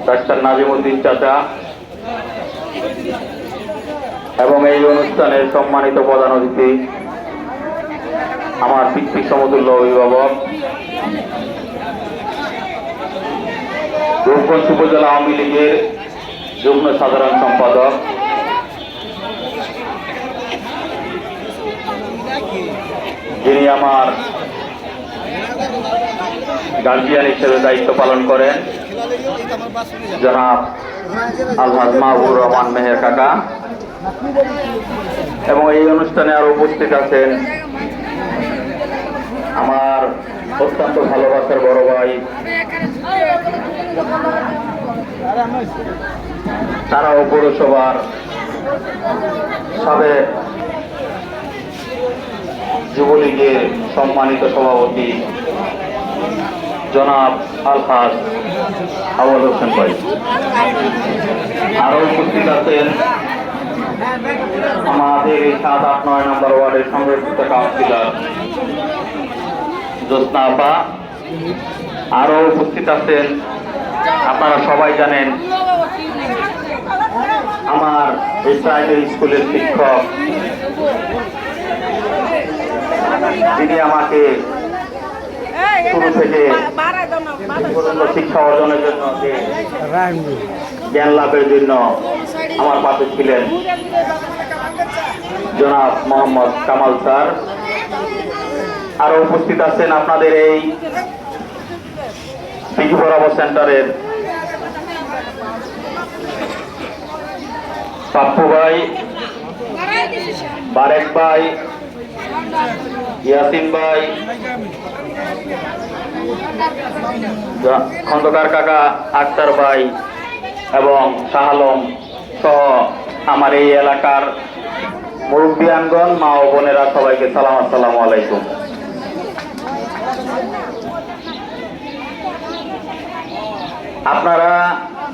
Doctor Nazimuddin চাচা এবং এই অনুষ্ঠানের সম্মানিত প্রধান অতিথি আমার পিতৃ সমতুল্য অভিভাবক রূপগঞ্জ উপজেলা আওয়ামী লীগের যুগ্ম সাধারণ সম্পাদক যিনি আমার গার্জিয়ান হিসেবে দায়িত্ব পালন করেন জনাব আলহাজ মাহবুবুর রহমান মেহের কাকা এবং এই অনুষ্ঠানে আরো উপস্থিত আছেন আমার অত্যন্ত ভালোবাসার বড় ভাই তারাও পৌরসভার সাবেক যুবলীগের সম্মানিত সভাপতি জনাব আলহাজ আওয়াল হোসেন ভাই। আরো উপস্থিত আছেন আমাদের এই 7, 8, 9 নম্বর ওয়ার্ডের সংরক্ষিত কাউন্সিলর জ্যোৎস্না আপা। আরো উপস্থিত আছেন আপনারা সবাই জানেন আমার এই প্রাইমারি স্কুলের শিক্ষক যিনি আমাকে শুরু থেকে শিক্ষা অর্জনের জন্য জ্ঞান লাভের জন্য আমার পাশে ছিলেন জনাব মোহাম্মদ কামাল স্যার। আরো উপস্থিত আছেন আপনাদের এই পিজি বরাবর সেন্টারের পাপ্পু ভাই, বারেক ভাই, ইয়াসিন ভাই, খন্দকার কাকা, আক্তার ভাই এবং শাহ আলম সহ আমার এই এলাকার মুরব্বিয়ানগণ, মা ও বোনেরা, সবাইকে সালাম, আসসালামু আলাইকুম। আপনারা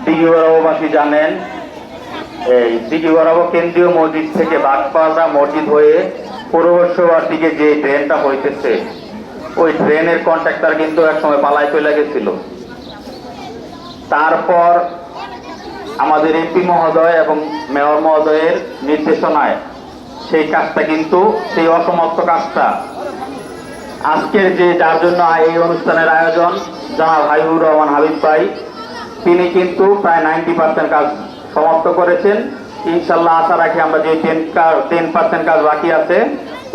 দিঘি বরাবরবাসী জানেন এই দিঘি বরাবর কেন্দ্রীয় মসজিদ থেকে বাগপাড়া মসজিদ হয়ে পৌরসভার দিকে যে ট্রেনটা হইতেছে ওই ট্রেনের কন্ট্রাক্টর কিন্তু একসময় পালাই চলে গেছিল। তারপর আমাদের এমপি মহোদয় এবং মেয়র মহোদয়ের নির্দেশনায় সেই কাজটা কিন্তু সেই অসমাপ্ত কাজটা আজকের যে যার জন্য এই অনুষ্ঠানের আয়োজন জনাব হাবিবুর রহমান হাবিব ভাই, তিনি কিন্তু প্রায় 90% কাজ সমাপ্ত করেছেন। ইনশাল্লাহ আশা রাখি আমরা যে 10% কাজ বাকি আছে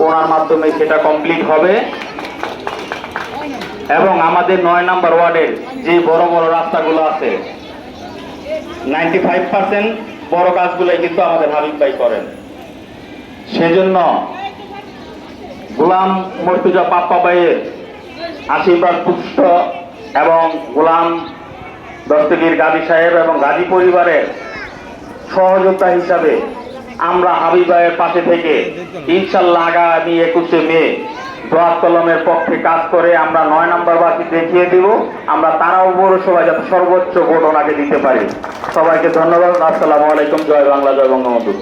ওনার মাধ্যমে সেটা কমপ্লিট হবে এবং আমাদের 9 নম্বর ওয়ার্ডের যে বড় বড় রাস্তাগুলো আছে 95% বড় কাজগুলোই কিন্তু আমাদের হাবিব ভাই করেন। সেজন্য গোলাম মর্তুজা পাপ্পা ভাইয়ের আশীর্বাদ পুষ্ট এবং গোলাম দস্তগীর গাজী সাহেব এবং গাজী পরিবারের সহযোগিতা হিসাবে আমরা হাবিব ভাইয়ের পাশে থেকে ইনশাল্লাহ আগামী 21শে মে দোয়াত কলমের পক্ষে কাজ করে আমরা 9 নম্বর বাসী দেখিয়ে দিব আমরা তারাও পৌরসভায় যাতে সর্বোচ্চ ভোট ওনাকে দিতে পারি। সবাইকে ধন্যবাদ। আসসালামু আলাইকুম। জয় বাংলা, জয় বঙ্গবন্ধু।